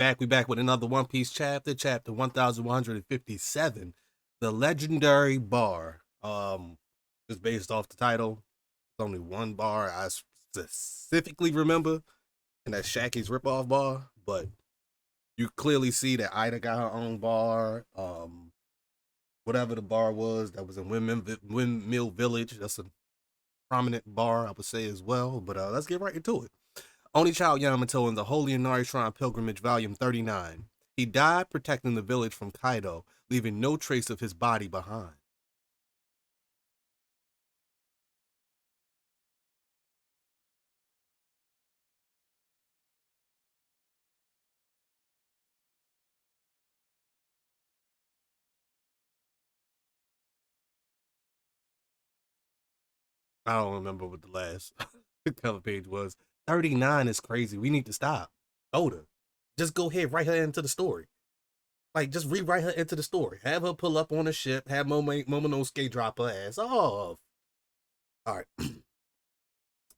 We back with another One Piece chapter, chapter 1157, the legendary bar. Just based off the title. It's only one bar I specifically remember, and that's Shacky's ripoff bar. But you clearly see that Ida got her own bar. Whatever the bar was that was in Windmill Village, that's a prominent bar, I would say as well. But let's get right into it. Only Child Yamato in the Holy Inari Shrine Pilgrimage, Volume 39. He died protecting the village from Kaido, leaving no trace of his body behind. I don't remember what the last cover page was. 39 is crazy. We need to stop. Oda, just go ahead, write her into the story. Like, just rewrite her into the story. Have her pull up on a ship, have Momonosuke drop her ass off. All right.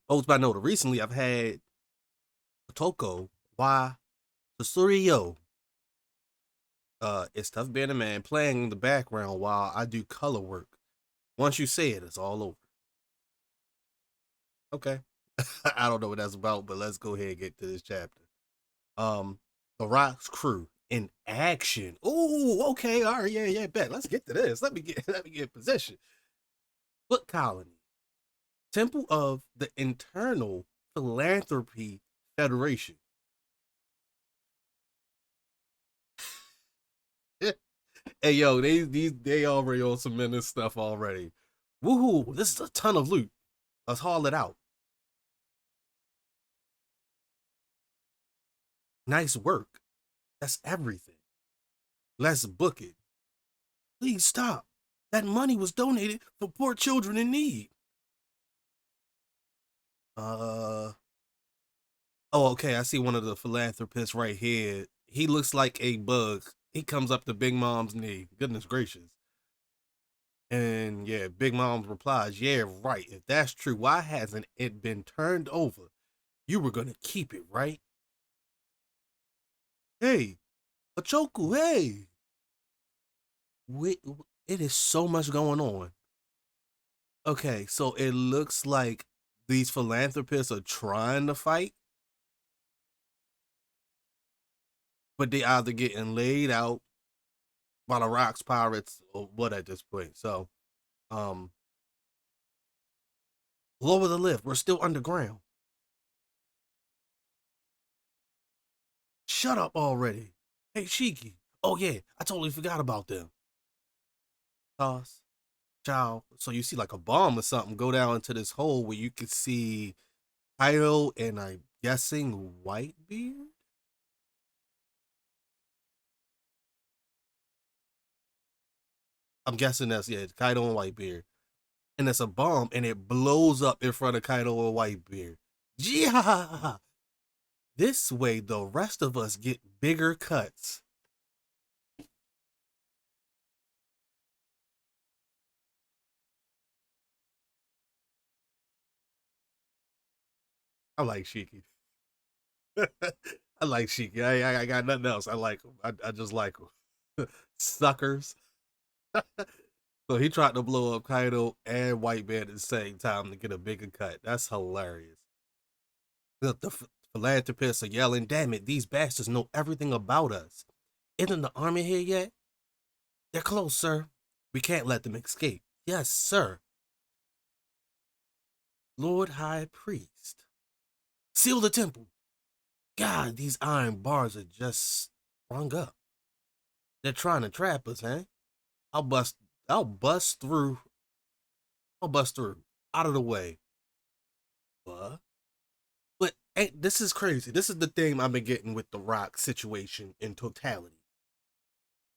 Odes by Noda. Recently, I've had Otoko wa Tsuruyo. It's tough being a man playing in the background while I do color work. Once you say it, it's all over. Okay. I don't know what that's about, but let's go ahead and get to this chapter. The Rock's crew in action. Oh, okay, all right, yeah, bet. Let's get to this. Let me get in position. Foot Colony, Temple of the Internal Philanthropy Federation. Hey yo, they already on some menace stuff already. Woohoo! This is a ton of loot. Let's haul it out. Nice work. That's everything. Let's book it. Please stop. That money was donated for poor children in need. Uh oh, okay. I see one of the philanthropists right here. He looks like a bug. He comes up to Big Mom's knee. Goodness gracious. And yeah, Big Mom replies, yeah, right. If that's true, why hasn't it been turned over? You were gonna keep it, right? Hey, Ochoku, hey. Wait, it is so much going on. Okay, so it looks like these philanthropists are trying to fight, but they either getting laid out by the Rocks pirates or what at this point. So, um, lower the lift. We're still underground. Shut up already. Hey, Shiki. Oh yeah, I totally forgot about them. Toss. Ciao. So you see like a bomb or something go down into this hole where you could see Kaido and I'm guessing Whitebeard. I'm guessing that's yeah, Kaido and Whitebeard. And it's a bomb and it blows up in front of Kaido and Whitebeard. Yeah. This way the rest of us get bigger cuts. I like Shiki. I like Shiki. I got nothing else. I like him. I just like him. Suckers. So he tried to blow up Kaido and Whitebeard at the same time to get a bigger cut. That's hilarious. The philanthropists are yelling, damn it, these bastards know everything about us. Isn't the army here yet? They're close, sir. We can't let them escape. Yes, sir. Lord High Priest. Seal the temple. God, these iron bars are just sprung up. They're trying to trap us, eh? I'll bust I'll bust through. I'll bust through. Out of the way. What? But this is crazy. This is the thing I've been getting with the Rock situation in totality.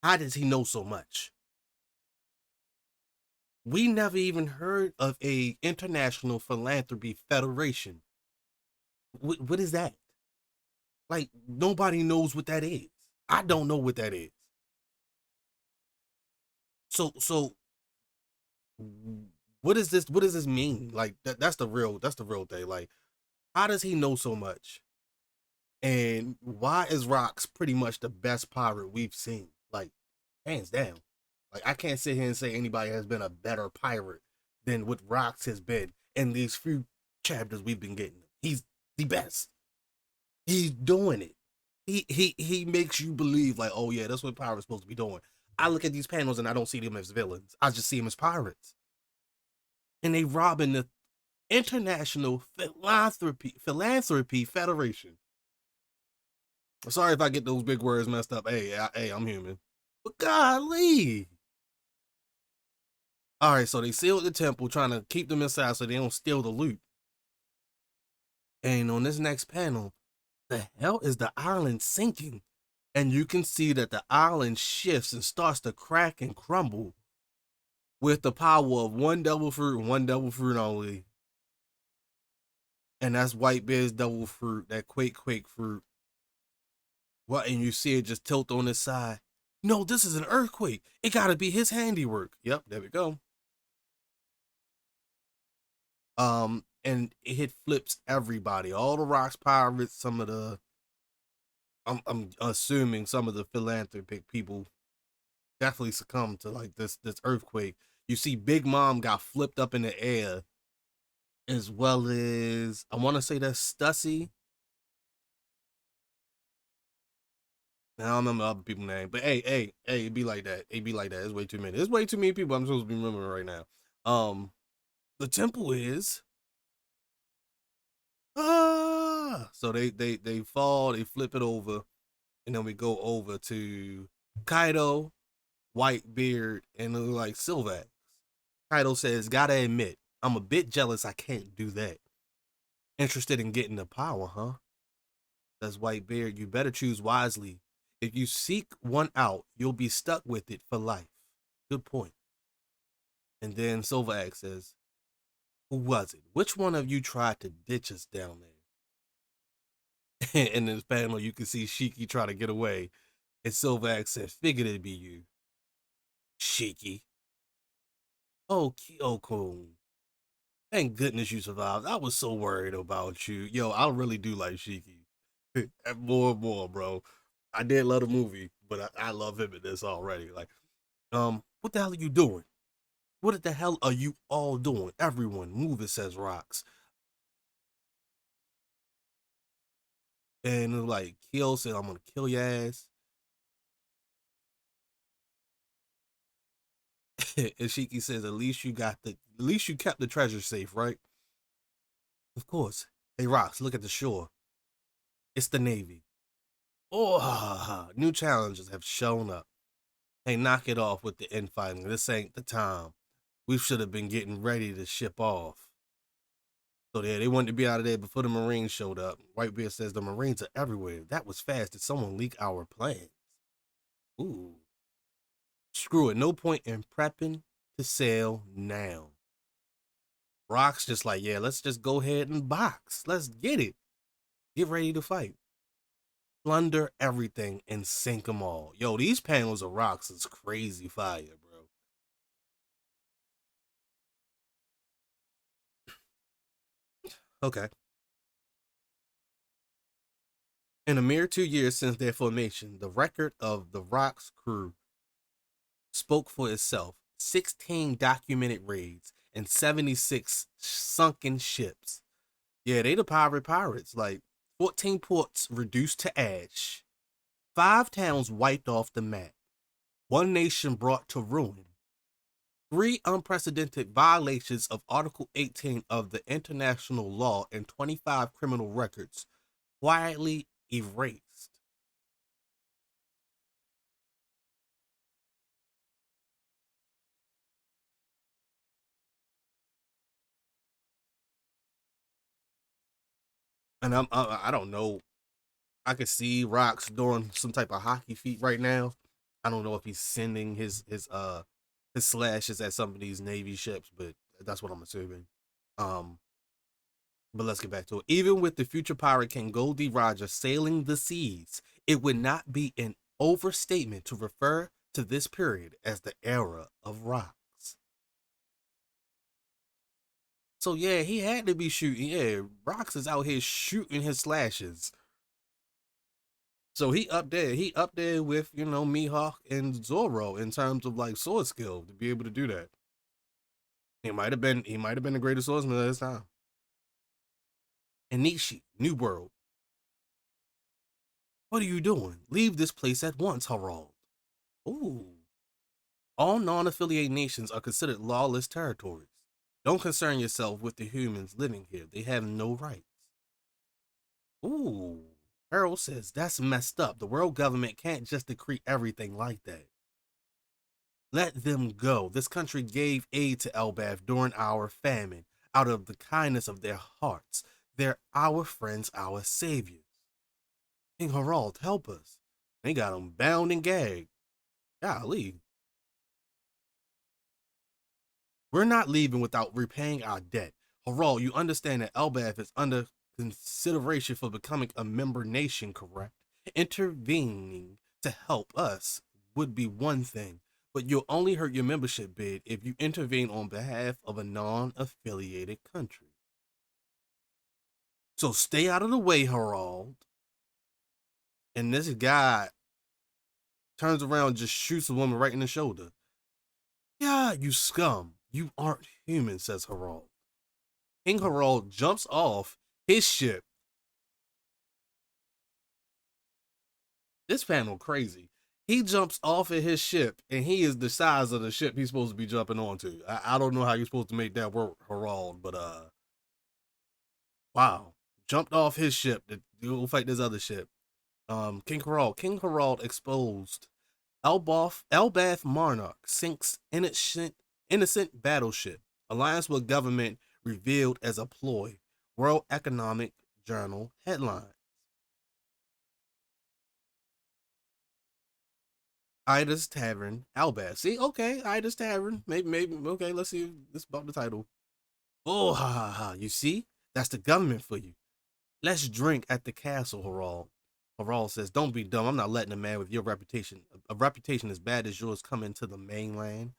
How does he know so much? We never even heard of a international philanthropy federation. What is that? Like nobody knows what that is. I don't know what that is. So what is this? What does this mean? Like that's the real thing. Like how does he know so much? And why is Rocks pretty much the best pirate we've seen? Like, hands down. Like, I can't sit here and say anybody has been a better pirate than what Rocks has been in these few chapters we've been getting. He's the best. He's doing it. He makes you believe like, oh yeah, that's what pirates supposed to be doing. I look at these panels and I don't see them as villains. I just see them as pirates. And they robbing the International Philanthropy Federation. Sorry if I get those big words messed up. Hey, I'm human. But golly. All right, so they sealed the temple, trying to keep them inside so they don't steal the loot. And on this next panel, the hell is the island sinking? And you can see that the island shifts and starts to crack and crumble with the power of one devil fruit and one devil fruit only. And that's Whitebeard's devil fruit, that quake fruit. What? And you see it just tilt on its side. No, this is an earthquake. It gotta be his handiwork. Yep, there we go. And it flips everybody, all the Rocks pirates, some of the I'm assuming some of the philanthropic people definitely succumbed to like this earthquake. You see Big Mom got flipped up in the air, as well as I want to say that's Stussy. I don't remember other people's name, but hey, it be like that. It be like that. It's way too many. It's way too many people I'm supposed to be remembering right now. The temple is so they fall, they flip it over, and then we go over to Kaido, Whitebeard, and like Silvax. Kaido says, "Gotta admit, I'm a bit jealous. I can't do that. Interested in getting the power, huh?" Says Whitebeard, "You better choose wisely. If you seek one out, you'll be stuck with it for life." Good point. And then Silvax says, "Who was it? Which one of you tried to ditch us down there?" In this panel, you can see Shiki try to get away. And Silvax says, "Figured it'd be you." Shiki. Oh, Kyoko. Thank goodness you survived. I was so worried about you. Yo, I really do like Shiki. More and more, bro. I did love the movie, but I love him in this already. Like, what the hell are you doing? What the hell are you all doing? Everyone, move, it says Rocks. And like, Kill said, "I'm gonna kill your ass." And Shiki says, at least you kept the treasure safe, right?" "Of course." "Hey, Rocks, look at the shore. It's the Navy." Oh, new challenges have shown up. "Hey, knock it off with the infighting. This ain't the time. We should have been getting ready to ship off." So yeah, they wanted to be out of there before the Marines showed up. Whitebeard says, "The Marines are everywhere. That was fast. Did someone leak our plans?" Ooh. "Screw it. No point in prepping to sail now." Rock's just like, "Yeah, let's just go ahead and box. Let's get it. Get ready to fight. Plunder everything and sink them all." Yo, these panels of Rocks is crazy fire, bro. Okay. In a mere 2 years since their formation, the record of the Rocks crew spoke for itself. 16 documented raids and 76 sunken ships. Yeah, they the pirates. Like, 14 ports reduced to ash. 5 towns wiped off the map. 1 nation brought to ruin. 3 unprecedented violations of Article 18 of the international law and 25 criminal records quietly erased. And I don't know. I could see Rocks doing some type of hockey feat right now. I don't know if he's sending his slashes at some of these Navy ships, but that's what I'm assuming. Um, but let's get back to it. Even with the future pirate King Goldie Roger sailing the seas, it would not be an overstatement to refer to this period as the era of Rocks. So yeah, he had to be shooting. Yeah, Rocks is out here shooting his slashes. So he up there. He up there with, Mihawk and Zoro in terms of like sword skill to be able to do that. He might have been the greatest swordsman of his time. And Nishi, New World. What are you doing? Leave this place at once, Harald. Ooh. All non-affiliated nations are considered lawless territories. Don't concern yourself with the humans living here. They have no rights. Ooh. Harold says that's messed up. The world government can't just decree everything like that. Let them go. This country gave aid to Elbaf during our famine out of the kindness of their hearts. They're our friends, our saviors. King Harald, help us. They got him bound and gagged. Golly. We're not leaving without repaying our debt. Harald, you understand that Elbaf is under consideration for becoming a member nation, correct? Intervening to help us would be one thing, but you'll only hurt your membership bid if you intervene on behalf of a non-affiliated country. So stay out of the way, Harald. And this guy turns around and just shoots the woman right in the shoulder. Yeah, you scum. You aren't human, says Harald. King Harald jumps off his ship. This panel crazy. He jumps off of his ship, and he is the size of the ship he's supposed to be jumping onto. I don't know how you're supposed to make that work, Harald, but wow. Jumped off his ship to go fight this other ship. King Harald exposed Elbath Monarch sinks innocent battleship. Alliance with government revealed as a ploy. World Economic Journal headline. Ida's Tavern, Elbath. See, okay, Ida's Tavern. Maybe, okay, let's see. Let's bump the title. Oh, ha, ha, ha. You see? That's the government for you. Let's drink at the castle, Harald. Harald says, don't be dumb. I'm not letting a man with your reputation, a reputation as bad as yours, come into the mainland.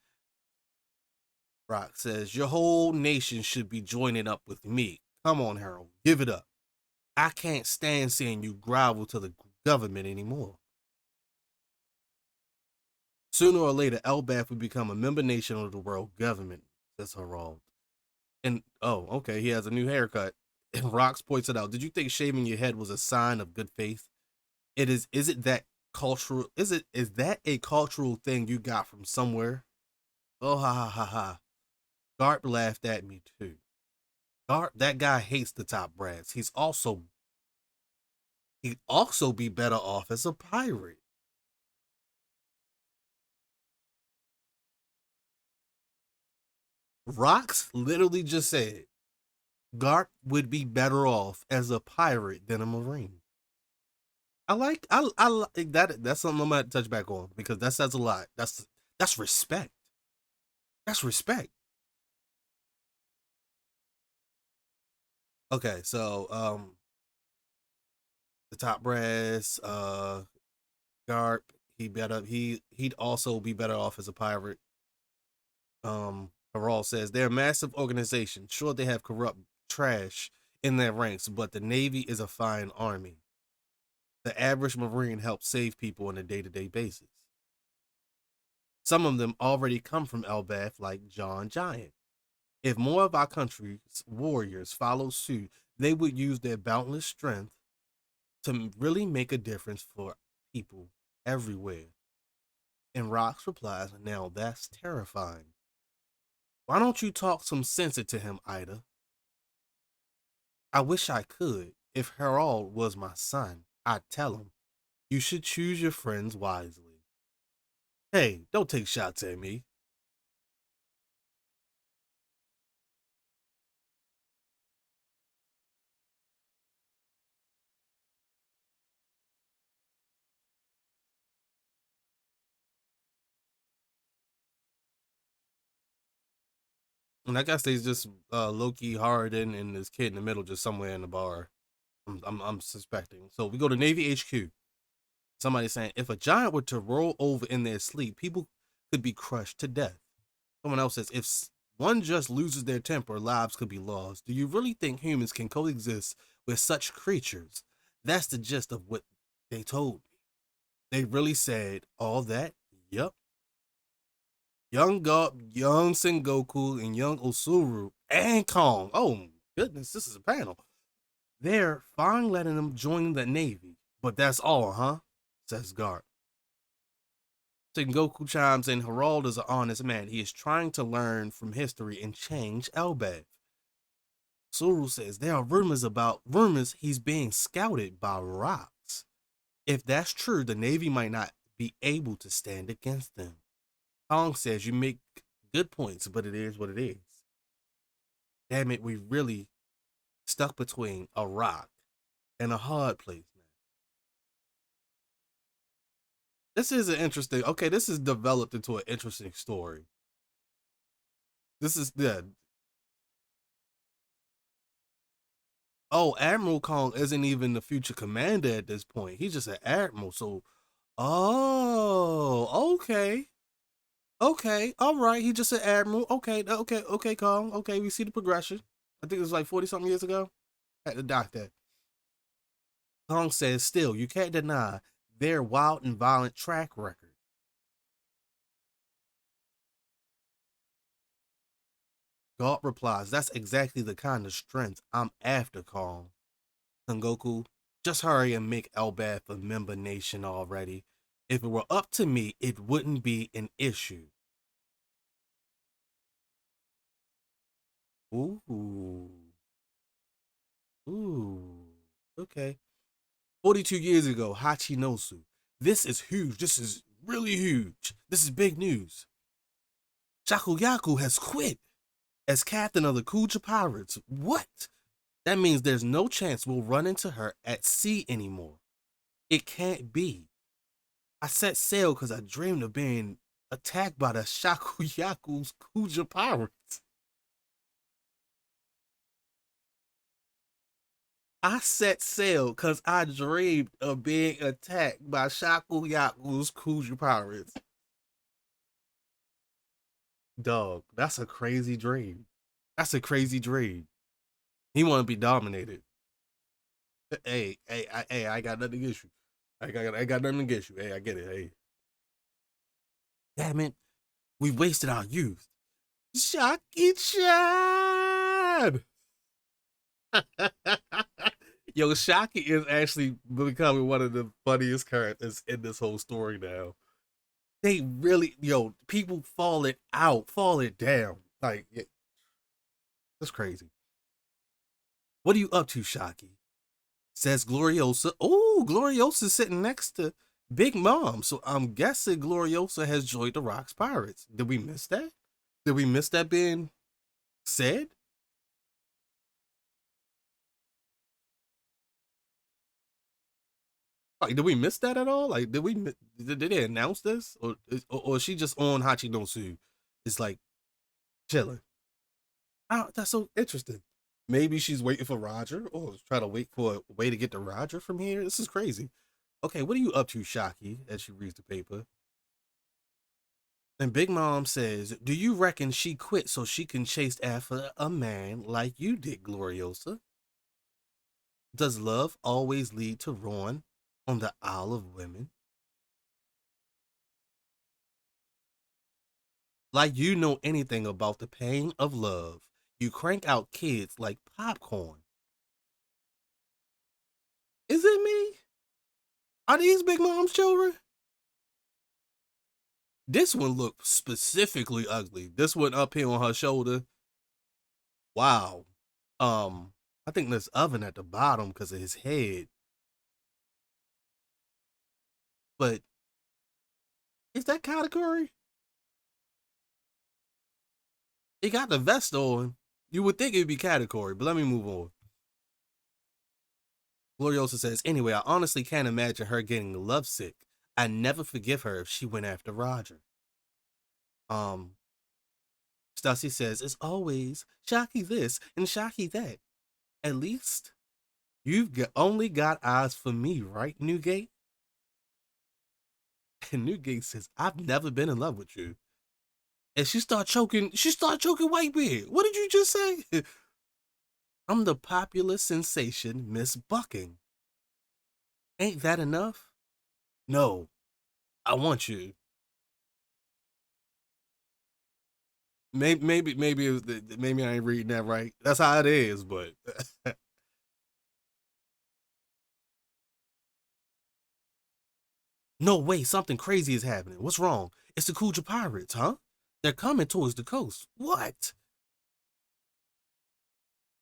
Rock says, your whole nation should be joining up with me. Come on, Harold, give it up. I can't stand seeing you grovel to the government anymore. Sooner or later, Elbath would become a member nation of the world government, says Harald. And, oh, okay, he has a new haircut. And Rox points it out. Did you think shaving your head was a sign of good faith? Is it that cultural, is that a cultural thing you got from somewhere? Oh, ha, ha, ha, ha. Garp laughed at me, too. Garp, that guy hates the top brass. He'd also be better off as a pirate. Rox literally just said Garp would be better off as a pirate than a marine. I like that. That's something I'm gonna touch back on because that says a lot. That's respect. That's respect. Okay, so the top brass, Garp, he'd also be better off as a pirate. Harald says they're a massive organization. Sure, they have corrupt trash in their ranks, but the Navy is a fine army. The average Marine helps save people on a day-to-day basis. Some of them already come from Elbath, like John Giant. If more of our country's warriors follow suit, they would use their boundless strength to really make a difference for people everywhere. And Rox replies, now that's terrifying. Why don't you talk some sense into him, Ida? I wish I could. If Harald was my son, I'd tell him, you should choose your friends wisely. Hey, don't take shots at me. And I guess they just low-key hard and this kid in the middle just somewhere in the bar. I'm suspecting. So we go to Navy HQ. Somebody saying, if a giant were to roll over in their sleep, people could be crushed to death. Someone else says, if one just loses their temper, lives could be lost. Do you really think humans can coexist with such creatures? That's the gist of what they told me. They really said all that? Yup. Young Garp, young Sengoku, and young Osuru, and Kong. Oh, goodness, this is a panel. They're fine letting them join the Navy, but that's all, huh? Says Garp. Sengoku chimes in, Harald is an honest man. He is trying to learn from history and change Elbaf. Suru says there are rumors he's being scouted by rocks. If that's true, the Navy might not be able to stand against them. Kong says you make good points, but it is what it is. Damn it, we really stuck between a rock and a hard place now. This is an interesting, okay, this is developed into an interesting story. This is, yeah. Oh, Admiral Kong isn't even the future commander at this point. He's just an admiral. So, oh, okay. Okay, all right. He just an admiral. Okay, Kong. Okay, we see the progression. I think it was like 40 something years ago. I had to dock that. Kong says, still, you can't deny their wild and violent track record. Galt replies, that's exactly the kind of strength I'm after, Kong. Sengoku, just hurry and make Elbaf a member nation already. If it were up to me, it wouldn't be an issue. Ooh. Ooh. Okay. 42 years ago, Hachinosu. This is huge. This is really huge. This is big news. Shakuyaku has quit as captain of the Kuja Pirates. What? That means there's no chance we'll run into her at sea anymore. It can't be. I set sail because I dreamed of being attacked by the Shakuyaku's Kuja Pirates. I set sail because I dreamed of being attacked by Shakuyaku's Kuja Pirates. Dog, that's a crazy dream. That's a crazy dream. He want to be dominated. Hey, I got nothing against you. I got nothing against you. Hey, I get it. Hey, damn it, we wasted our youth. Shaki Chan. Yo, Shaki is actually becoming one of the funniest characters in this whole story now. They really, people fall it down. Like, that's crazy. What are you up to, Shaki? Says Gloriosa. Oh, Gloriosa's sitting next to Big Mom. So I'm guessing Gloriosa has joined the Rocks Pirates. Did we miss that? Did we miss that being said? Like, did we miss that at all? Like, did they announce this, or is she just on Hachi no Su? It's like chilling. Oh, that's so interesting. Maybe she's waiting for Roger, or trying to wait for a way to get to Roger from here. This is crazy. Okay, what are you up to, Shaki? As she reads the paper, and Big Mom says, "Do you reckon she quit so she can chase after a man like you did, Gloriosa? Does love always lead to ruin on the Isle of Women? Like you know anything about the pain of love. You crank out kids like popcorn. Is it me? Are these Big Mom's children? This one looked specifically ugly. This one up here on her shoulder. Wow. I think there's oven at the bottom because of his head. But is that category? He got the vest on. You would think it'd be category, but let me move on. Gloriosa says, anyway, I honestly can't imagine her getting lovesick. I never forgive her if she went after Roger. Um, Stussy says, it's always Shocky this and Shocky that. At least only got eyes for me, right, Newgate? And Newgate says, I've never been in love with you. And she start choking Whitebeard. What did you just say? I'm the popular sensation, Miss Bucking. Ain't that enough? No, I want you. Maybe it was maybe I ain't reading that right. That's how it is, but no way, something crazy is happening. What's wrong? It's the Kuja pirates, huh? They're coming towards the coast. What?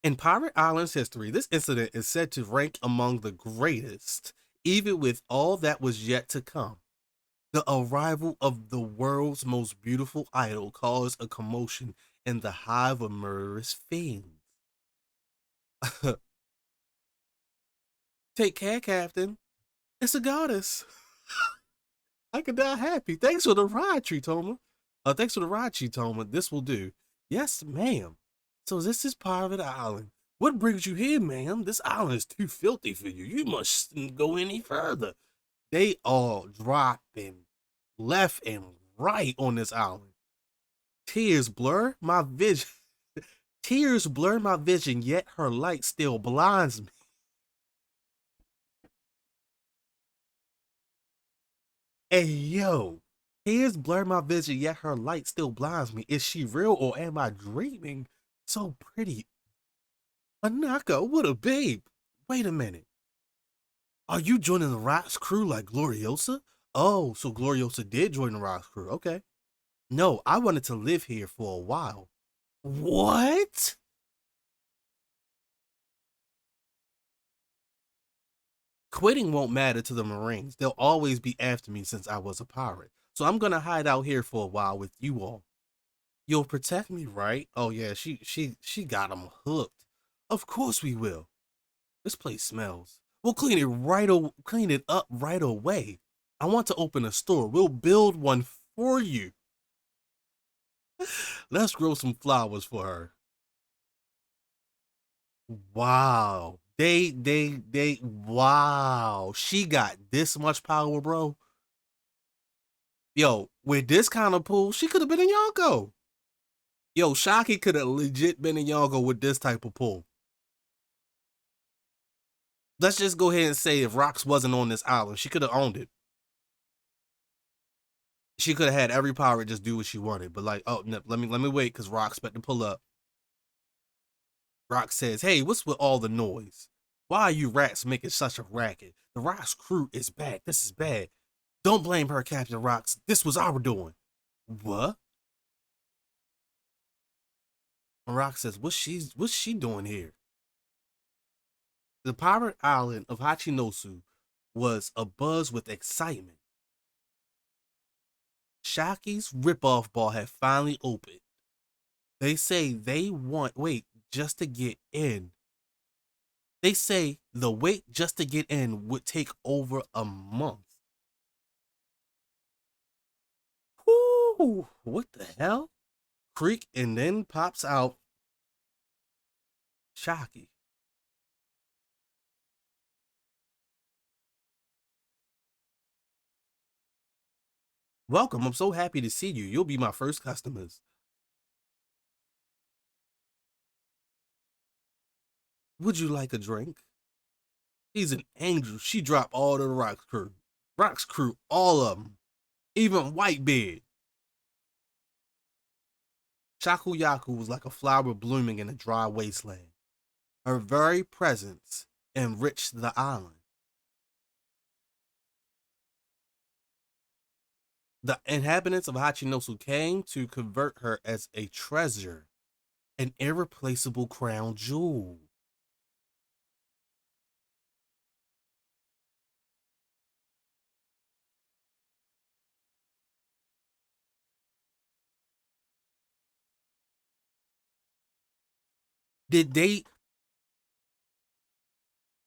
In Pirate Island's history, this incident is said to rank among the greatest, even with all that was yet to come. The arrival of the world's most beautiful idol caused a commotion in the hive of murderous fiends. Take care, Captain. It's a goddess. I could die happy. Thanks for the ride, Tritoma. Thanks for the ride, Tritoma. This will do. Yes, ma'am. So this is Pirate Island. What brings you here, ma'am? This island is too filthy for you. You mustn't go any further. They all dropping left and right on this island. Tears blur my vision. Tears blur my vision, yet her light still blinds me. Hey, yo. Tears blur my vision, yet her light still blinds me. Is she real or am I dreaming? So pretty. Anaka, what a babe. Wait a minute. Are you joining the Rock's crew like Gloriosa? Oh, so Gloriosa did join the Rock's crew. Okay. No, I wanted to live here for a while. What? Quitting won't matter to the Marines. They'll always be after me since I was a pirate. So I'm gonna hide out here for a while with you all. You'll protect me, right? Oh yeah, she got him hooked. Of course we will. This place smells. We'll clean it up right away. I want to open a store. We'll build one for you. Let's grow some flowers for her. Wow. Wow. She got this much power, bro. Yo, with this kind of pull, she could have been in Yonko. Yo, Shakky could have legit been in Yonko with this type of pull. Let's just go ahead and say if Rox wasn't on this island, she could have owned it. She could have had every pirate just do what she wanted. But like, oh, no, let me wait because Rox about to pull up. Rox says, "Hey, what's with all the noise? Why are you rats making such a racket? The Rox crew is back. This is bad. Don't blame her, Captain Rox. This was our doing." What? And Rox says, what's she doing here? The pirate island of Hachinosu was abuzz with excitement. Shacky's ripoff bar had finally opened. They say they want wait just to get in. They say the wait just to get in would take over a month. Whoo! What the hell? Creak and then pops out Shaky. Welcome. I'm so happy to see you. You'll be my first customers. Would you like a drink? He's an angel. She dropped all the Rock's crew. Rock's crew, all of them. Even Whitebeard. Shakuyaku was like a flower blooming in a dry wasteland. Her very presence enriched the island. The inhabitants of Hachinosu came to convert her as a treasure, an irreplaceable crown jewel. Did they?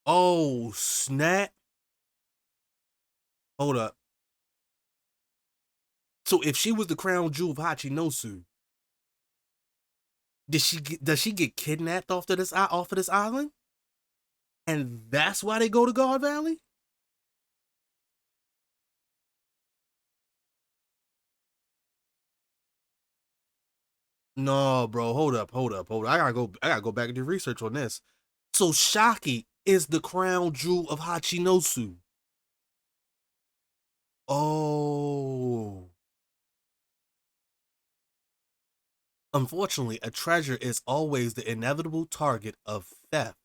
Oh, snap. Hold up. So if she was the crown jewel of Hachinosu, does she get kidnapped off of this island? And that's why they go to Guard Valley? No, bro. Hold up. I gotta go back and do research on this. So Shaki is the crown jewel of Hachinosu. Unfortunately, a treasure is always the inevitable target of theft.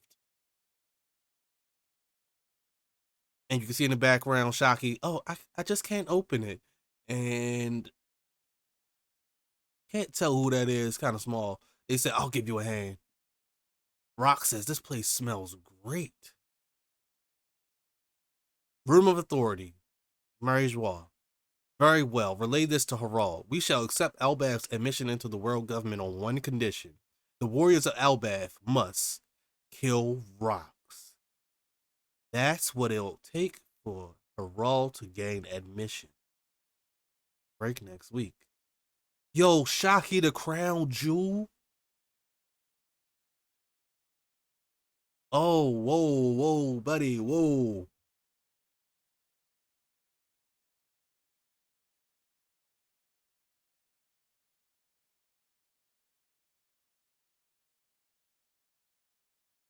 And you can see in the background, Shakky, oh, I just can't open it. And can't tell who that is, kind of small. They said, I'll give you a hand. Rock says, this place smells great. Room of Authority, Mary Joie. Very well, relay this to Harald. We shall accept Elbaf's admission into the world government on one condition. The warriors of Elbaf must kill rocks. That's what it'll take for Harald to gain admission. Break next week. Yo, Shakky the Crowned Jewel. Oh, whoa, buddy, whoa.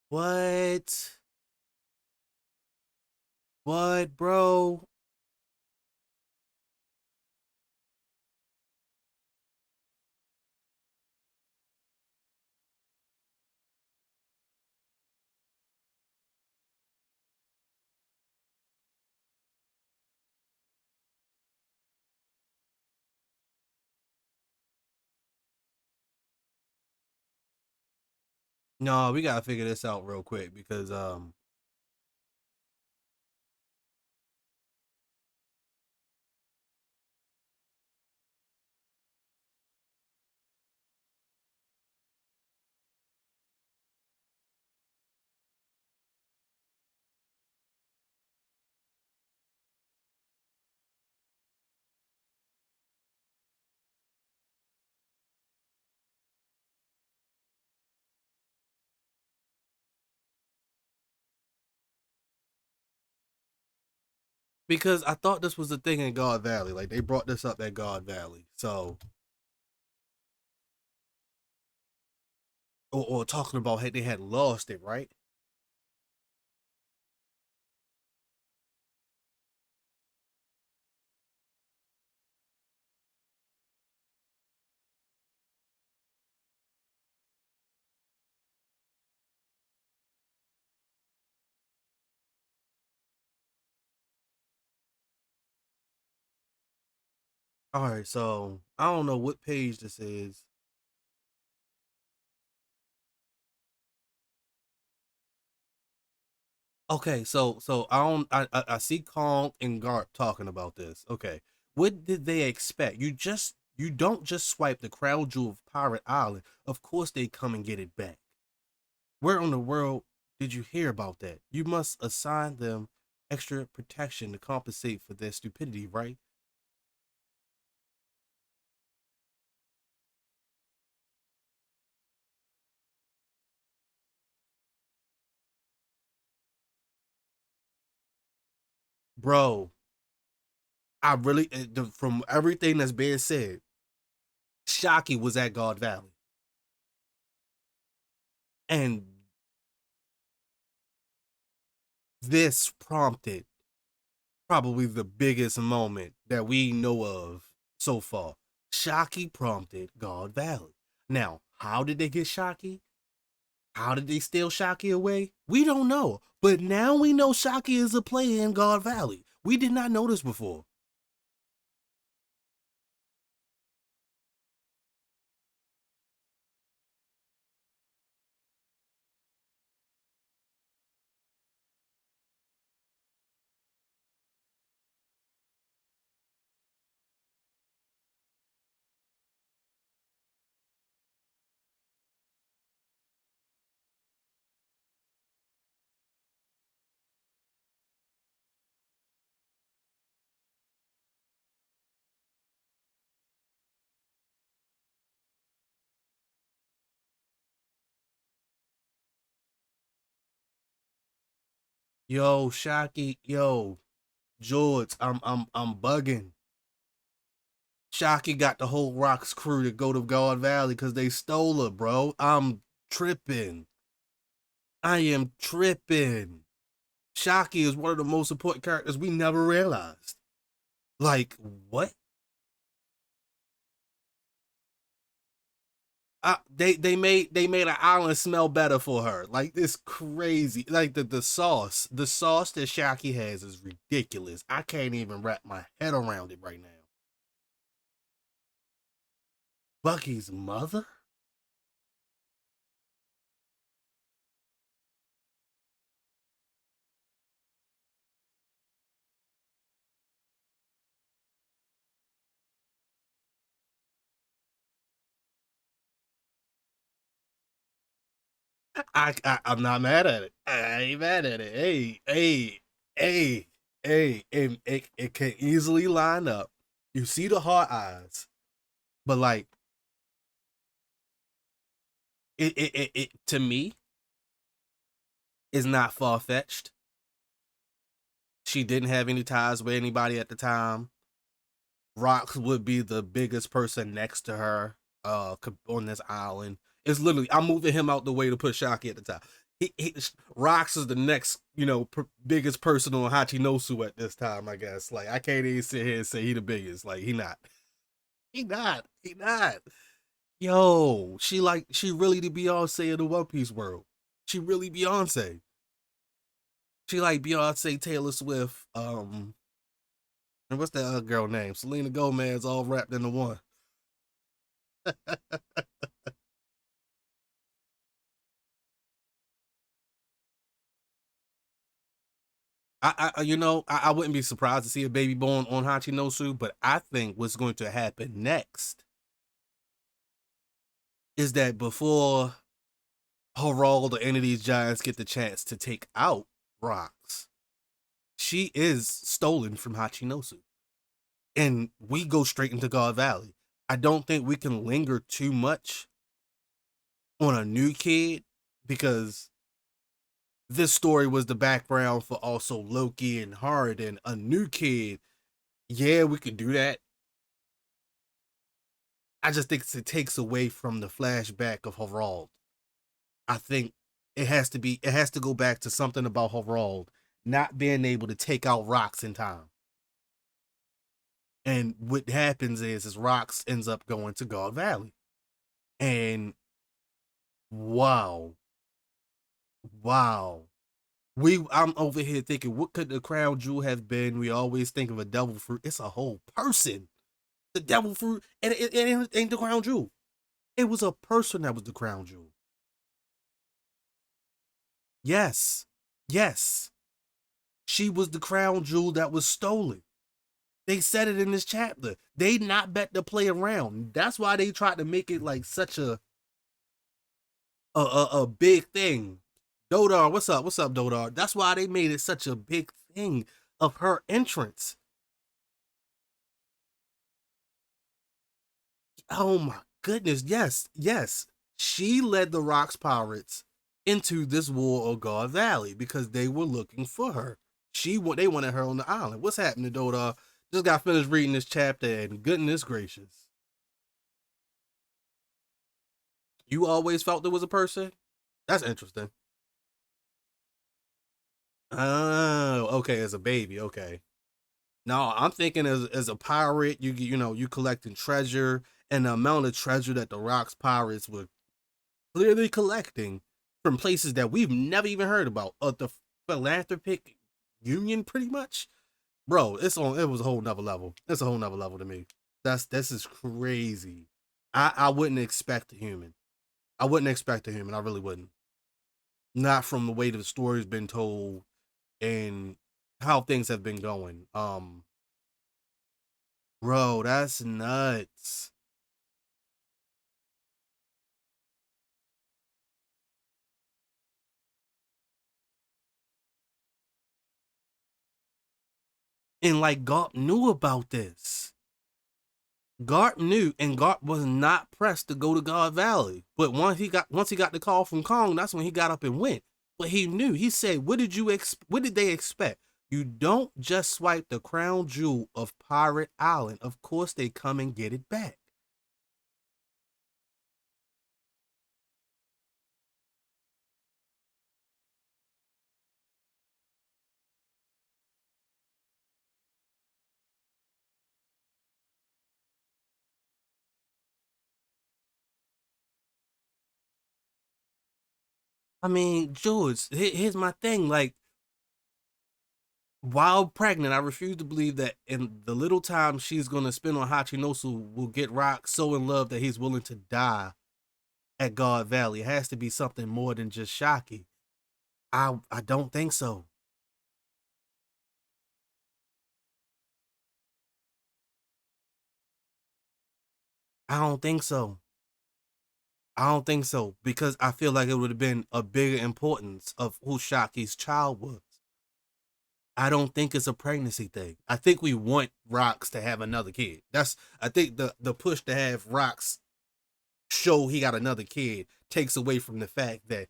What? What, bro? No, we gotta figure this out real quick because I thought this was the thing in God Valley. Like they brought this up at God Valley. So or talking about how they had lost it, right? All right, so I don't know what page this is. Okay, so I see Kong and Garp talking about this. Okay, what did they expect? You don't just swipe the crown jewel of Pirate Island. Of course they come and get it back. Where in the world did you hear about that? You must assign them extra protection to compensate for their stupidity, right? Bro, I really from everything that's being said, Shockey was at God Valley, and this prompted probably the biggest moment that we know of so far. Shockey prompted God Valley. Now, how did they get Shockey? How did they steal Shockey away? We don't know. But now we know Shockey is a player in God Valley. We did not know this before. Yo, Shockey, yo, George, I'm bugging. Shockey got the whole Rocks crew to go to God Valley because they stole her, bro. I'm tripping. I am tripping. Shockey is one of the most important characters we never realized. Like, what? They made an island smell better for her. Like this crazy. Like the sauce that Shaki has is ridiculous. I can't even wrap my head around it right now. Bucky's mother? I'm not mad at it. I ain't mad at it. Hey, hey, it can easily line up. You see the hard eyes, but like it to me is not far fetched. She didn't have any ties with anybody at the time. Rox would be the biggest person next to her on this island. It's literally I'm moving him out the way to put Shaki at the top. Rox is the next, biggest person on Hachinosu at this time, I guess. Like I can't even sit here and say he the biggest. Like he not. He not. He not. Yo, she really the Beyonce of the One Piece world. She really Beyonce. She like Beyonce, Taylor Swift, and what's that other girl name? Selena Gomez, all wrapped into one. I wouldn't be surprised to see a baby born on Hachinosu, but I think what's going to happen next is that before Harald or any of these giants get the chance to take out Rocks, she is stolen from Hachinosu. And we go straight into God Valley. I don't think we can linger too much on a new kid because this story was the background for also Loki and Hard and a new kid. Yeah, we could do that. I just think it takes away from the flashback of Harald. I think it has to go back to something about Harald not being able to take out Rocks in time. And what happens is Rocks ends up going to God Valley. And wow, wow. I'm over here thinking, what could the crown jewel have been? We always think of a devil fruit. It's a whole person. The devil fruit, and it ain't the crown jewel. It was a person that was the crown jewel. Yes, yes, she was the crown jewel that was stolen. They said it in this chapter. They not bet to play around. That's why they tried to make it like such a big thing. Dodar, what's up? What's up, Dodar? That's why they made it such a big thing of her entrance. Oh my goodness, yes, yes. She led the Rocks Pirates into this war of God Valley because they were looking for her. They wanted her on the island. What's happening, Dodar? Just got finished reading this chapter, and goodness gracious, you always felt there was a person. That's interesting. Oh, okay, as a baby, okay. No, I'm thinking as a pirate, you collecting treasure, and the amount of treasure that the Rocks Pirates were clearly collecting from places that we've never even heard about. The philanthropic union, pretty much, bro. It was a whole nother level. It's a whole nother level to me. This is crazy. I wouldn't expect a human. I wouldn't expect a human. I really wouldn't. Not from the way the story's been told and how things have been going. Bro, that's nuts. And like Garp knew about this. Garp knew, and Garp was not pressed to go to God Valley. But once he got the call from Kong, that's when he got up and went. But he knew. He said, What did they expect? You don't just swipe the crown jewel of Pirate Island. Of course, they come and get it back. I mean, George, here's my thing. Like, while pregnant, I refuse to believe that in the little time she's gonna spend on Hachinosu will get Rock so in love that he's willing to die at God Valley. It has to be something more than just Shakky. I don't think so. I don't think so. I don't think so because I feel like it would have been a bigger importance of who Shakky's child was. I don't think it's a pregnancy thing. I think we want Rocks to have another kid. That's I think the push to have Rocks show he got another kid takes away from the fact that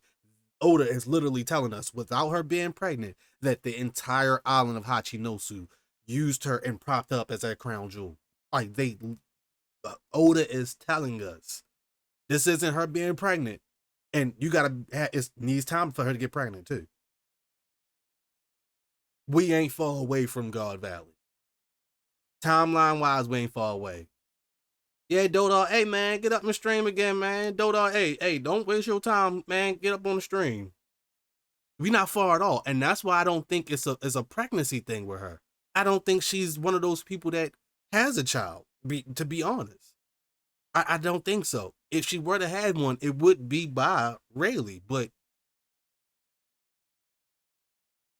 Oda is literally telling us without her being pregnant that the entire island of Hachinosu used her and propped up as a crown jewel. Like Oda is telling us this isn't her being pregnant, and you gotta it needs time for her to get pregnant too. We ain't far away from God Valley. Timeline wise, we ain't far away. Yeah, Dodog, hey man, get up in the stream again, man. Dodog, hey, don't waste your time, man. Get up on the stream. We not far at all, and that's why I don't think it's a pregnancy thing with her. I don't think she's one of those people that has a child. To be honest, I don't think so. If she were to have one, it would be by Rayleigh, but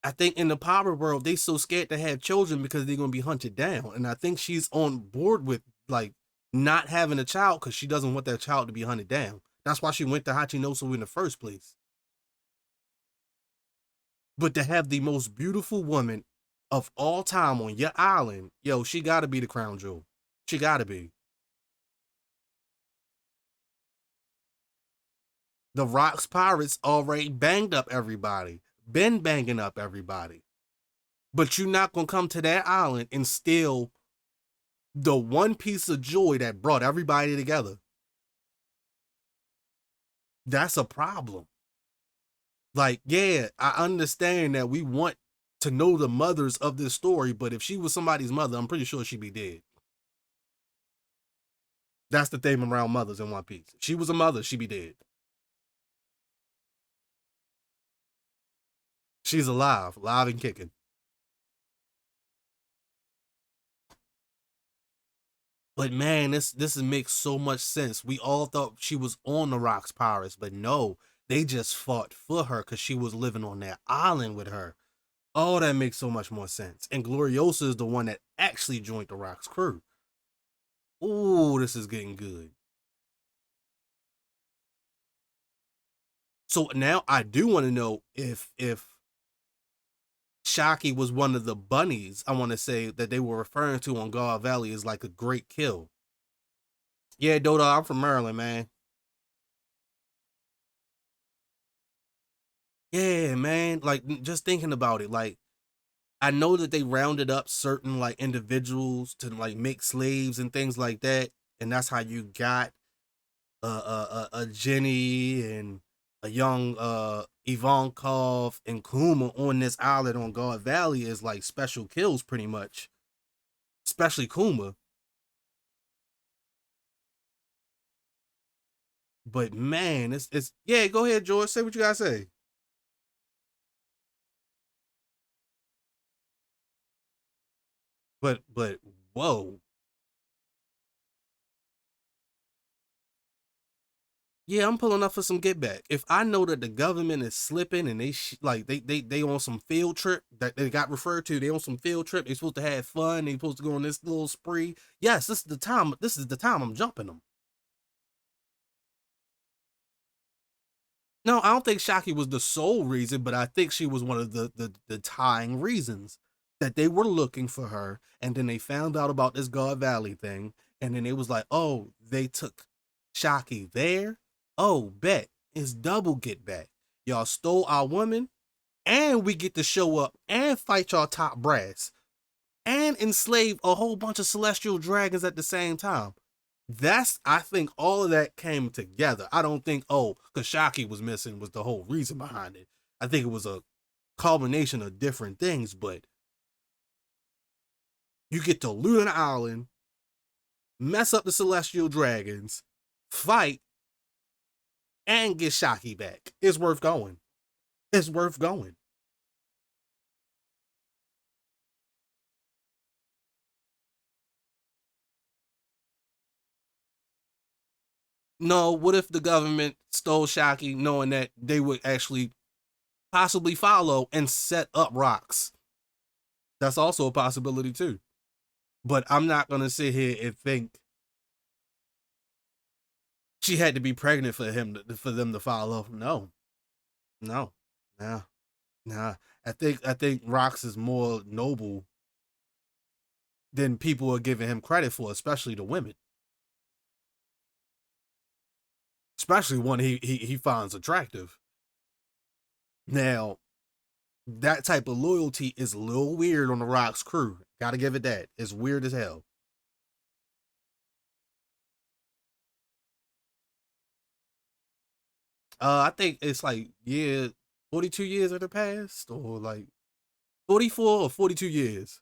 I think in the power world, they so scared to have children because they're gonna be hunted down. And I think she's on board with like not having a child because she doesn't want that child to be hunted down. That's why she went to Hachinosu in the first place. But to have the most beautiful woman of all time on your island, yo, she gotta be the crown jewel. She gotta be. The Rocks Pirates already banged up everybody. Been banging up everybody. But you're not gonna come to that island and steal the one piece of joy that brought everybody together. That's a problem. Like, yeah, I understand that we want to know the mothers of this story, but if she was somebody's mother, I'm pretty sure she'd be dead. That's the theme around mothers in One Piece. If she was a mother, she'd be dead. She's alive and kicking. But man, this makes so much sense. We all thought she was on the Rocks Pirates, but no, they just fought for her because she was living on that island with her. Oh, that makes so much more sense. And Gloriosa is the one that actually joined the Rocks crew. Ooh, this is getting good. So now I do want to know if Shakky was one of the bunnies. I want to say that they were referring to on God Valley as like a great kill. Yeah, Dodo, I'm from Maryland, man. Yeah, man. Like just thinking about it, like I know that they rounded up certain like individuals to like make slaves and things like that, and that's how you got a Jenny and a young Ivankov and Kuma on this island on God Valley is like special kills, pretty much. Especially Kuma. But man, it's yeah. Go ahead, George. Say what you gotta say. But whoa, yeah, I'm pulling up for some get back. If I know that the government is slipping and like they on some field trip that they got referred to, they on some field trip. They supposed to have fun. They supposed to go on this little spree. Yes, this is the time. This is the time I'm jumping them. No, I don't think Shakky was the sole reason, but I think she was one of the tying reasons that they were looking for her, and then they found out about this God Valley thing, and then it was like, oh, they took Shakky there. Oh, bet it's double get back. Y'all stole our woman, and we get to show up and fight y'all top brass and enslave a whole bunch of celestial dragons at the same time. That's I think all of that came together. I don't think because Shakky was missing was the whole reason behind it. I think it was a culmination of different things, but you get to loot an island, mess up the celestial dragons, fight, and get Shakky back. It's worth going. it's worth going. No, what if the government stole Shaki knowing that they would actually possibly follow and set up rocks? That's also a possibility too. But I'm not gonna sit here and think she had to be pregnant for for them to follow. No, no, nah, nah. I think Rocks is more noble than people are giving him credit for, especially the women, especially one he finds attractive. Now that type of loyalty is a little weird on the Rocks crew. Gotta give it that. It's weird as hell. I think it's like 42 years in the past, or like 44 or 42 years.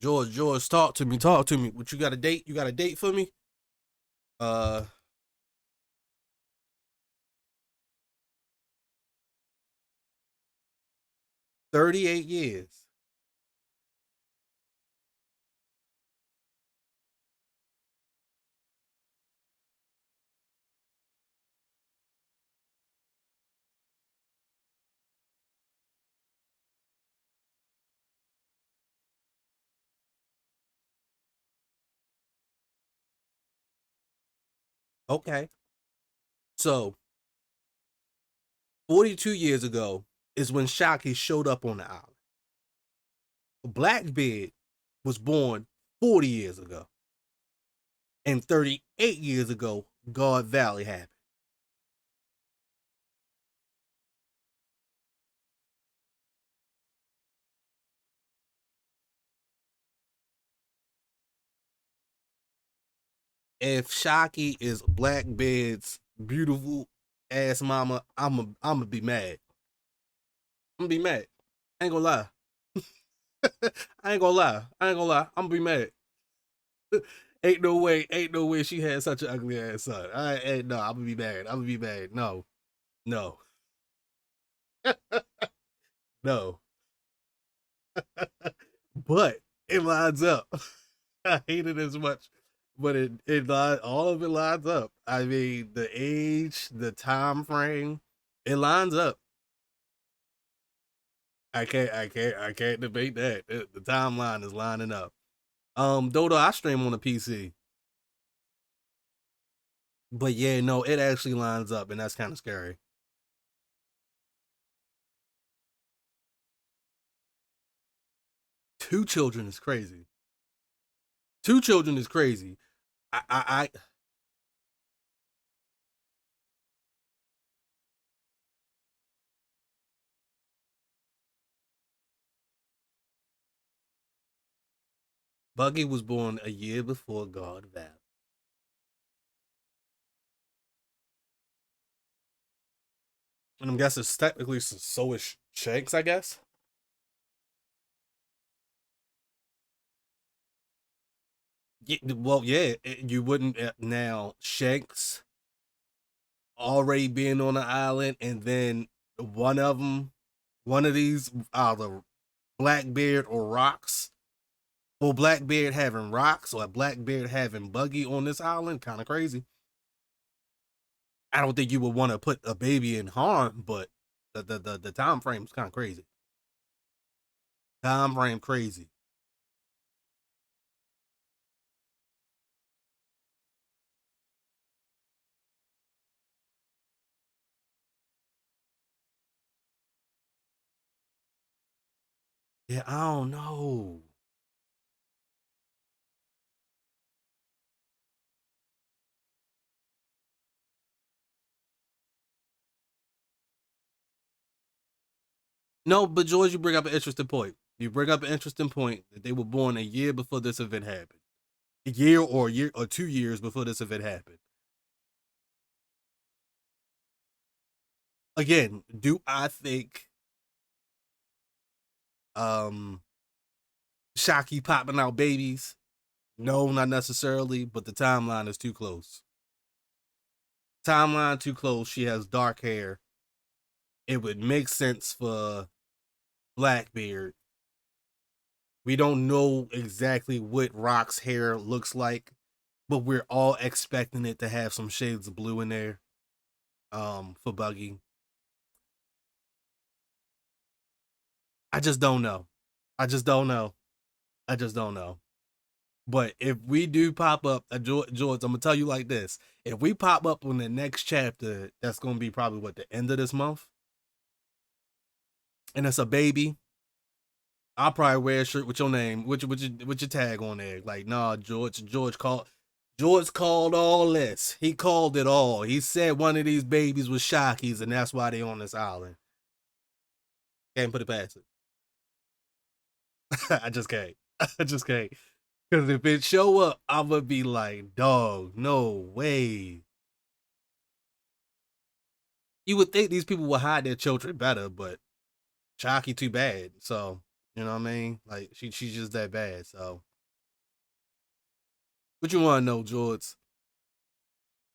George, talk to me. What you got a date? You got a date for me? Uh, 38 years. Okay. So 42 years ago is when Shockey showed up on the island. Blackbeard was born 40 years ago. And 38 years ago, God Valley happened. If Shockey is Blackbeard's beautiful ass mama, I'm gonna be mad. I'm gonna be mad. I ain't gonna lie. I ain't gonna lie. I ain't gonna lie. I'm gonna be mad. Ain't no way she had such an ugly ass son. I ain't no, I'm gonna be mad. I'm gonna be mad. No, no, no. But it lines up. I hate it as much, but all of it lines up. I mean, the age, the time frame, it lines up. I can't debate that. The timeline is lining up. Dodo, I stream on a PC, but yeah, no, it actually lines up, and that's kind of scary. Two children is crazy. Two children is crazy. I Buggy was born a year before God Valley. And I'm guessing it's technically so is Shanks, I guess. Yeah, well, yeah, you wouldn't now Shanks already being on the island, and then one of them, one of these either Blackbeard or Rocks, or Blackbeard having Rocks, or Blackbeard having Buggy on this island, kind of crazy. I don't think you would want to put a baby in harm, but the time frame is kind of crazy. Time frame crazy. Yeah, I don't know. No, but George, you bring up an interesting point. You bring up an interesting point that they were born a year before this event happened. A year or 2 years before this event happened. Again, do I think um Shakky popping out babies? No, not necessarily, but the timeline is too close. Timeline too close. She has dark hair. It would make sense for Blackbeard. We don't know exactly what Rock's hair looks like, but we're all expecting it to have some shades of blue in there. For Buggy. I just don't know. I just don't know. I just don't know. But if we do pop up, George, I'm gonna tell you like this: if we pop up on the next chapter, that's gonna be probably what the end of this month, and it's a baby. I'll probably wear a shirt with your name, with your tag on there. Like, nah, George called all this. He called it all. He said one of these babies was Shockies, and that's why they on this island. Can't put it past it. I just can't. I just can't. Because if it show up, I would be like, dog, no way. You would think these people would hide their children better, but Chalky too bad. So, you know what I mean? Like she's just that bad. So what you wanna know, George?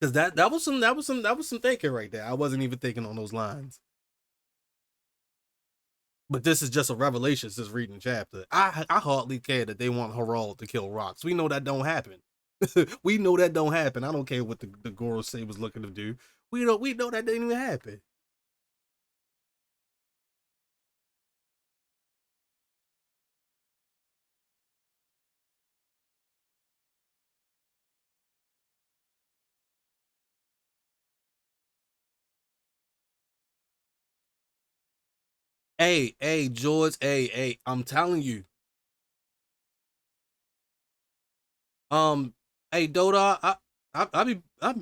Cause that was some thinking right there. I wasn't even thinking on those lines. But this is just a revelation, just reading the chapter. I hardly care that they want Harald to kill Rocks. We know that don't happen. We know that don't happen. I don't care what the Goro say was looking to do. We know that didn't even happen. Hey, George, hey, I'm telling you. Um, hey, Doda,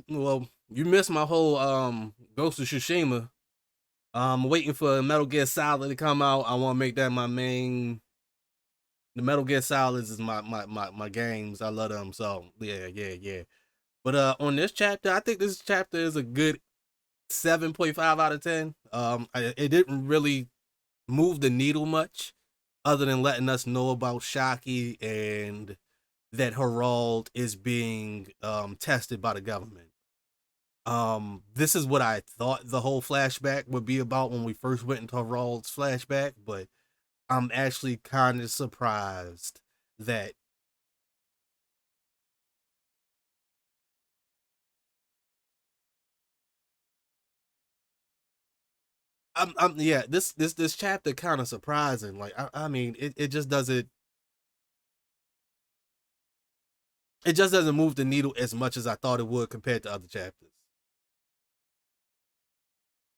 well, you missed my whole Ghost of Tsushima. Waiting for Metal Gear Solid to come out. I want to make that my main. The Metal Gear Solids is my games. I love them. So yeah. But on this chapter, I think this chapter is a good 7.5 out of 10. It didn't really move the needle much, other than letting us know about Shaki and that Harald is being tested by the government. This is what I thought the whole flashback would be about when we first went into Harald's flashback, but I'm actually kind of surprised that I'm yeah, this chapter kind of surprising. Like I mean, it just doesn't move the needle as much as I thought it would compared to other chapters.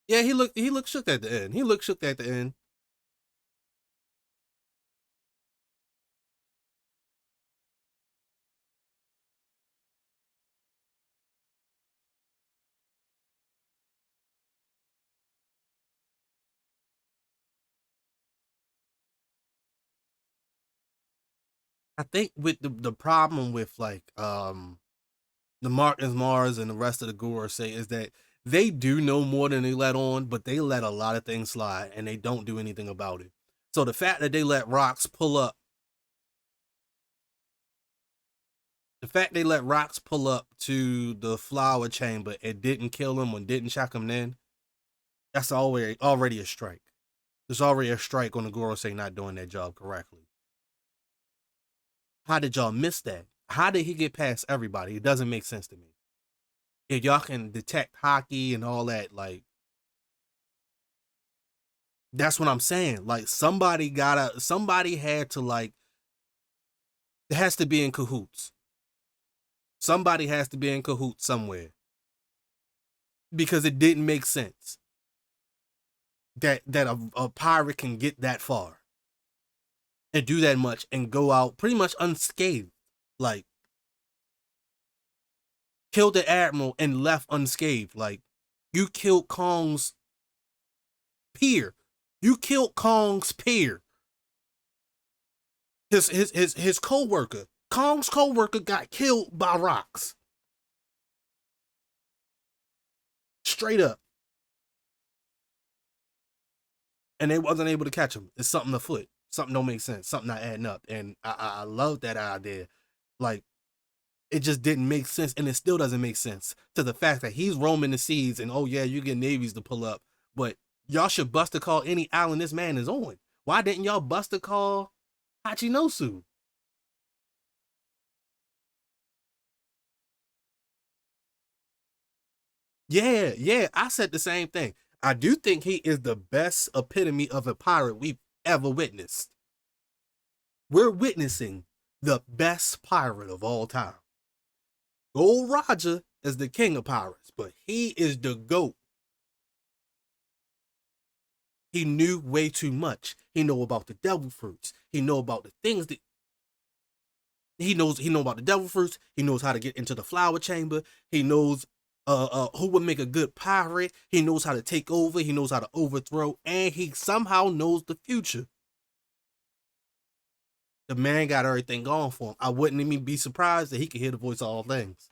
Yeah, he looked shook at the end. He looked shook at the end. I think with the problem with like the Marcus Mars and the rest of the Guru say is that they do know more than they let on, but they let a lot of things slide and they don't do anything about it. So the fact that they let rocks pull up, the fact they let rocks pull up to the flower chamber and didn't kill him or didn't shock him then, that's already a strike. There's already a strike on the Guru say not doing their job correctly. How did y'all miss that? How did he get past everybody? It doesn't make sense to me. If y'all can detect hockey and all that, like that's what I'm saying. Like somebody had to like it has to be in cahoots. Somebody has to be in cahoots somewhere because it didn't make sense that a pirate can get that far and do that much and go out pretty much unscathed. Like killed the admiral and left unscathed. Like you killed Kong's peer. You killed Kong's peer. His co-worker. Kong's co-worker got killed by rocks. Straight up. And they wasn't able to catch him. It's something afoot. Something don't make sense. Something not adding up. And I love that idea. Like, it just didn't make sense, and it still doesn't make sense to the fact that he's roaming the seas, and oh yeah, you get navies to pull up, but y'all should bust a call any island this man is on. Why didn't y'all bust a call Hachinosu? Yeah, I said the same thing. I do think he is the best epitome of a pirate we've ever witnessed. We're witnessing the best pirate of all time. Gold Roger is the king of pirates, but he is the GOAT. He knew way too much. He know about the devil fruits. He know about the things that he know about the devil fruits. He knows how to get into the flower chamber. He knows who would make a good pirate. He knows how to take over. He knows how to overthrow, and he somehow knows the future. The man got everything going for him. I wouldn't even be surprised that he could hear the voice of all things.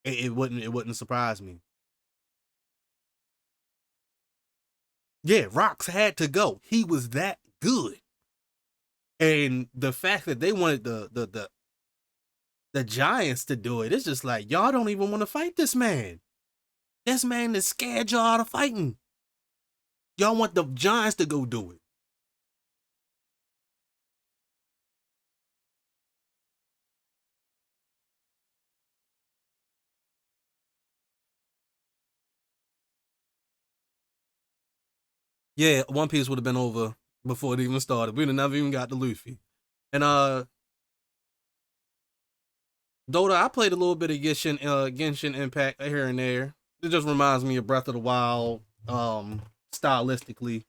It wouldn't surprise me. Yeah, Rocks had to go. He was that good. And the fact that they wanted the Giants to do it, it's just like, y'all don't even want to fight this man. This man is scared y'all out of fighting. Y'all want the Giants to go do it. Yeah, One Piece would have been over before it even started. We'd have never even got to Luffy. And Dota, I played a little bit of Genshin Impact here and there. It just reminds me of Breath of the Wild, stylistically.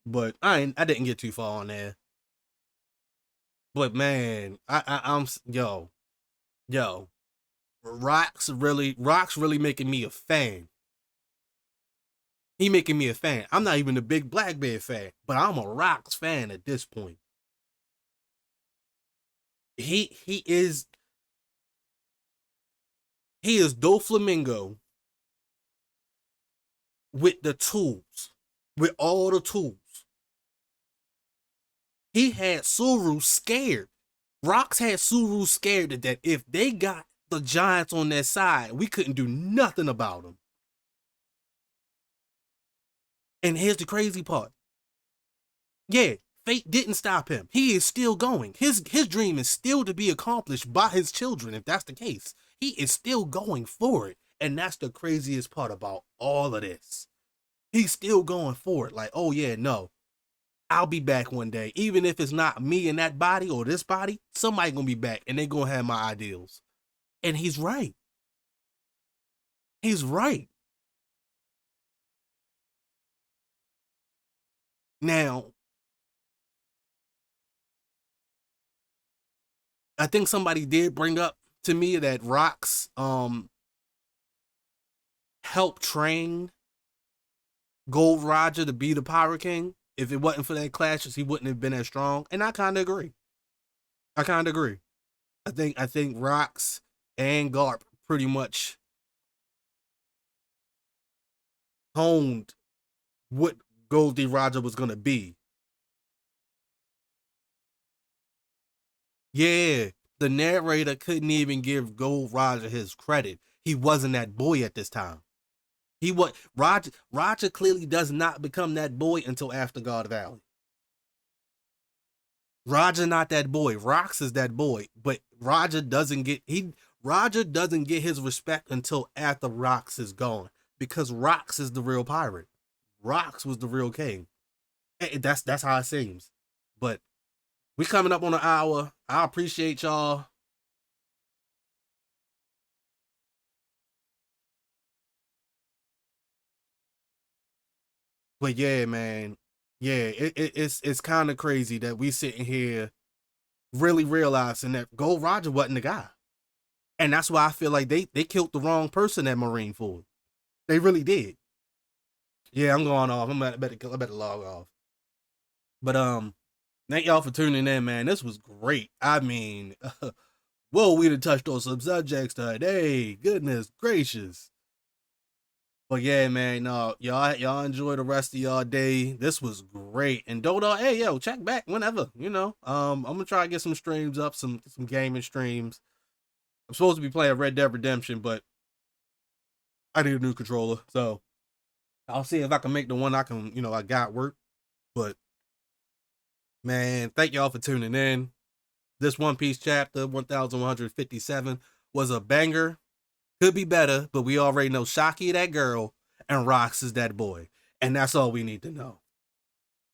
But I didn't get too far on there. But man, I'm yo, Rock's really making me a fan. He making me a fan. I'm not even a big Blackbeard fan, but I'm a Rocks fan at this point. He is he is Doflamingo with the tools, with all the tools. He had Suru scared. Rocks had Suru scared that if they got the Giants on their side, we couldn't do nothing about them. And here's the crazy part. Yeah, fate didn't stop him. He is still going. His dream is still to be accomplished by his children, if that's the case. He is still going for it. And that's the craziest part about all of this. He's still going for it. Like, oh yeah, no. I'll be back one day. Even if it's not me in that body or this body, somebody gonna be back and they gonna have my ideals. And he's right. He's right. Now, I think somebody did bring up to me that Rocks helped train Gold Roger to be the Pirate King. If it wasn't for that clashes, he wouldn't have been as strong. And I kind of agree. I kind of agree. I think Rocks and Garp pretty much honed what Goldie Roger was gonna be. Yeah, the narrator couldn't even give Gold Roger his credit. He wasn't that boy at this time. He was Roger clearly does not become that boy until after God Valley. Roger not that boy. Rocks is that boy, but Roger doesn't get his respect until after Rocks is gone because Rocks is the real pirate. Rocks was the real king. That's how it seems. But we coming up on an hour. I appreciate y'all. But yeah, man. Yeah, it's kind of crazy that we sitting here really realizing that Gold Roger wasn't the guy. And that's why I feel like they killed the wrong person at Marine Ford. They really did. Yeah, I'm going off. I better log off. But thank y'all for tuning in, man. This was great. I mean, whoa, we done touched on some subjects today. Goodness gracious. But yeah, man, no, y'all enjoy the rest of y'all day. This was great. And don't hey yo, check back whenever, you know. I'm gonna try to get some streams up, some gaming streams. I'm supposed to be playing Red Dead Redemption, but I need a new controller. So I'll see if I can make the one I got work. But man, thank y'all for tuning in. This One Piece chapter 1157 was a banger. Could be better, but we already know Shakky that girl and Rox is that boy. And that's all we need to know.